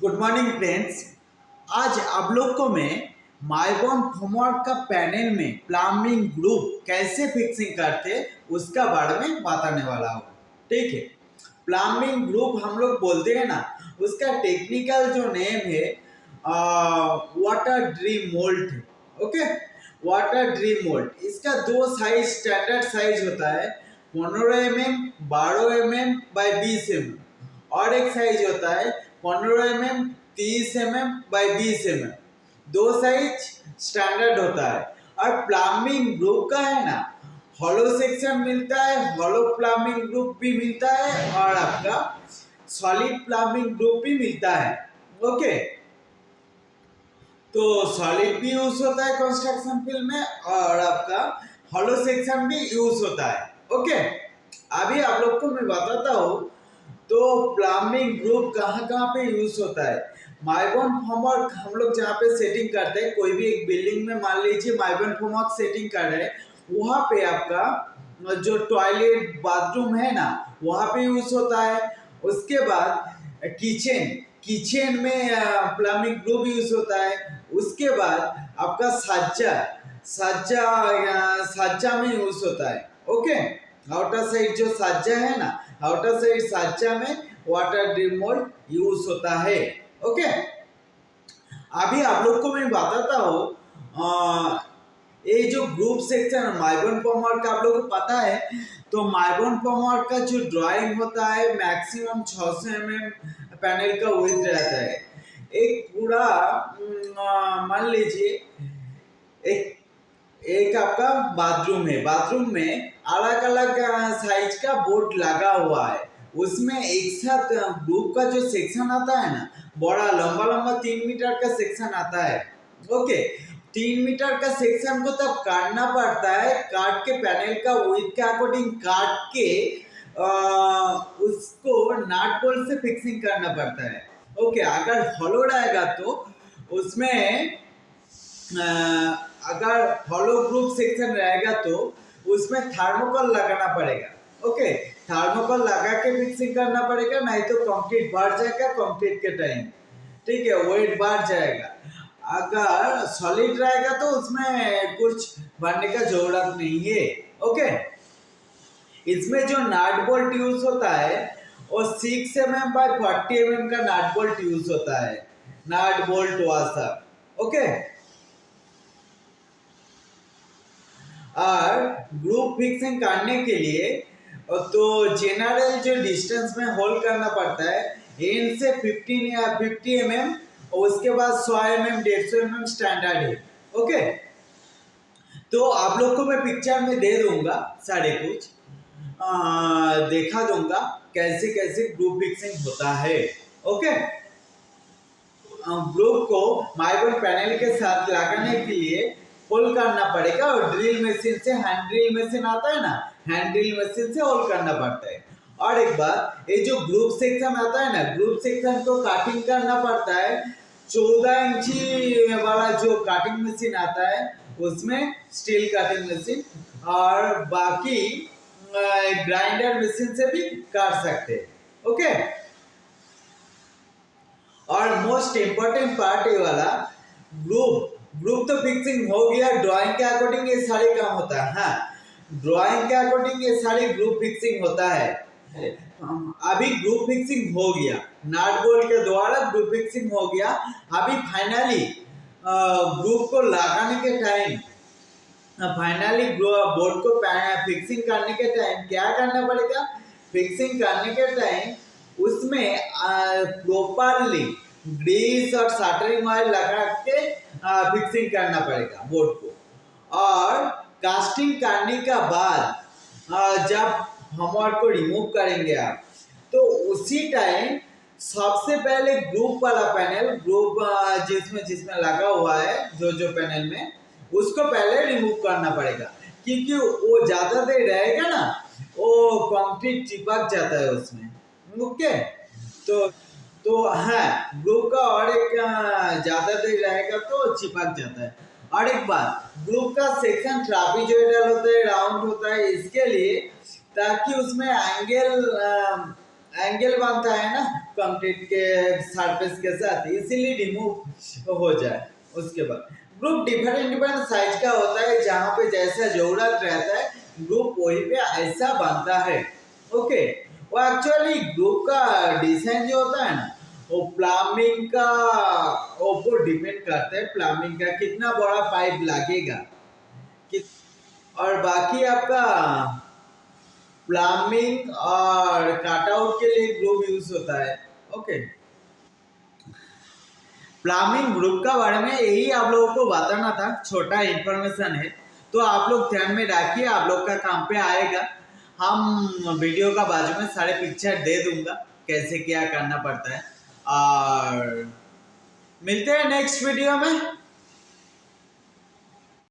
Good morning friends. आज आप लोग को मैं माइबॉन होमवर्क का पैनल में प्लम्बिंग ग्रुप कैसे फिक्सिंग करते उसका बारे में बताने वाला हूँ। ठीक है, प्लम्बिंग ग्रुप हम लोग बोलते हैं ना, उसका टेक्निकल जो नेम है वाटर ड्रीम मोल्ड है। Okay, water dream mould. इसका दो साइज स्टैंडर्ड साइज होता है 15 mm 12 mm बाई 20 mm, और एक साइज होता है 15 mm 30 mm बाई 20 mm। दो साइज स्टैंडर्ड होता है। और प्लम्बिंग ग्रुप का है ना, हॉलो सेक्शन मिलता है, हॉलो प्लम्बिंग ग्रुप भी मिलता है, और आपका सॉलिड प्लम्बिंग ग्रुप भी मिलता है। ओके, तो सॉलिड भी यूज होता है कंस्ट्रक्शन फील्ड में, और आपका हॉलो सेक्शन भी यूज होता है। ओके, अभी आप लोग को मैं बताता हूँ तो प्लम्बिंग ग्रुप कहाँ कहाँ पे यूज होता है। माइबॉन होमवर्क हम लोग जहाँ पे सेटिंग करते हैं, कोई भी एक बिल्डिंग में मान लीजिए माइबॉन होमवर्क सेटिंग कर रहे हैं, वहाँ पे आपका जो टॉयलेट बाथरूम है ना, वहाँ पे यूज होता है। उसके बाद किचन किचन में प्लम्बिंग ग्रुप यूज होता है। उसके बाद आपका सज्जा सज्जा सज्जा में यूज होता है। ओके, आउटर साइड जो सज्जा है ना, आउटर साइड सज्जा में वाटर ड्रीम मोल्ड यूज होता है। ओके, अभी आप लोग को मैं बताता हूँ ये जो ग्रुप सेक्शन है माइबॉन होमवर्क का, आप लोग को पता है तो माइबॉन होमवर्क का जो ड्राइंग होता है मैक्सिमम 600 mm पैनल का विड्थ रहता है। एक पूरा मान लीजिए एक एक आपका बाथरूम है, बाथरूम में अलग अलग साइज का बोर्ड लगा हुआ है। उसमें एक साथ ग्रुप का जो सेक्शन आता है ना, बड़ा लंबा लंबा 3 मीटर का सेक्शन आता है। ओके, 3 मीटर का सेक्शन को तब काटना पड़ता है, काट के पैनल का विड्थ के अकॉर्डिंग काट के उसको नाट बोल्ट से फिक्सिंग करना पड़ता है। ओके, अगर हॉलो रहेगा तो उसमें अगर हॉलो ग्रुप सेक्शन रहेगा तो उसमें थर्मोकोल लगाना पड़ेगा। ओके, थर्मोकोल लगा के फिक्सिंग करना पड़ेगा, नहीं तो कंक्रीट बढ़ जाएगा कंक्रीट के टाइम। ठीक है, वेट बढ़ जाएगा। अगर सॉलिड रहेगा तो उसमें कुछ भरने का जरूरत नहीं है। ओके, इसमें जो नट बोल्ट यूज होता है वो 6 mm बाय 40 mm का नट बोल्ट यूज होता है, नट बोल्ट वाशर। ओके, और ग्रुप फिक्सिंग करने के लिए तो जनरल जो डिस्टेंस में होल्ड करना पड़ता है एंड से 15 या 50 mm, और उसके बाद 100 mm 150 mm स्टैंडर्ड है। ओके, तो आप लोग को मैं पिक्चर में दे दूंगा, सारे कुछ देखा दूंगा कैसे कैसे ग्रुप फिक्सिंग होता है। ओके, ग्रुप को माइबॉन पैनल के साथ लगाने के लिए होल करना पड़ेगा, और ड्रिल मशीन से, हैंड ड्रिल मशीन आता है ना, हैंड ड्रिल मशीन से होल करना पड़ता है। और एक बात, ये जो ग्रुप सेक्शन आता है ना, ग्रुप सेक्शन को काटिंग करना पड़ता है। 14 इंची वाला जो काटिंग मशीन आता है उसमें स्टील काटिंग मशीन, और बाकी ग्राइंडर मशीन से भी काट सकते हैं। ओके, और मोस्ट इम्पोर्टेंट पार्ट ये वाला ग्रुप ग्रुप तो फिक्सिंग हो गया, ड्राइंग के अकॉर्डिंग ये सारे काम होता है। हाँ, ड्राइंग के अकॉर्डिंग ये सारे ग्रुप फिक्सिंग होता है। अभी ग्रुप फिक्सिंग हो गया, नट बोल्ट के द्वारा ग्रुप फिक्सिंग हो गया। अभी फाइनली ग्रुप को लगाने के टाइम, फाइनली बोर्ड को फिक्सिंग करने के टाइम क्या करना पड़ेगा, फिक्सिंग करने के टाइम उसमें प्रॉपरली ग्रीस और शटरिंग ऑयल लगा के फिक्सिंग करना पड़ेगा बोर्ड को। और कास्टिंग करने का बाद जब होमवर्क को रिमूव करेंगे आप, तो उसी टाइम सबसे पहले ग्रुप वाला पैनल, ग्रुप जिसमें जिसमें लगा हुआ है जो जो पैनल में, उसको पहले रिमूव करना पड़ेगा, क्योंकि वो ज्यादा देर रहेगा ना, वो कंक्रीट चिपक जाता है उसमें। ओके, तो हाँ, ग्रुप का और एक ज्यादा देर रहेगा तो चिपक जाता है। और एक बात, ग्रुप का सेक्शन ट्रापीजॉइडल होता है, राउंड होता है, इसके लिए ताकि उसमें एंगल बनता है ना, कंक्रीट के सरफेस के साथ इजीली रिमूव हो जाए। उसके बाद ग्रुप डिफरेंट डिफरेंट साइज का होता है, जहाँ पे जैसा जरूरत रहता है ग्रुप वही पे ऐसा बनता है। ओके, वो एक्चुअली ग्रुप का डिजाइन जो होता है ना, वो प्लम्बिंग का ऊपर डिपेंड करता है, प्लम्बिंग का कितना बड़ा पाइप लगेगा कि, और बाकी आपका प्लम्बिंग और कटआउट के लिए ग्रुप यूज होता है। ओके, प्लम्बिंग ग्रुप का बारे में यही आप लोगों को बताना था, छोटा इंफॉर्मेशन है, तो आप लोग ध्यान में रखिए, आप लोग का काम पे आएगा। हम वीडियो का बाजू में सारे पिक्चर दे दूंगा कैसे क्या करना पड़ता है, और मिलते हैं नेक्स्ट वीडियो में।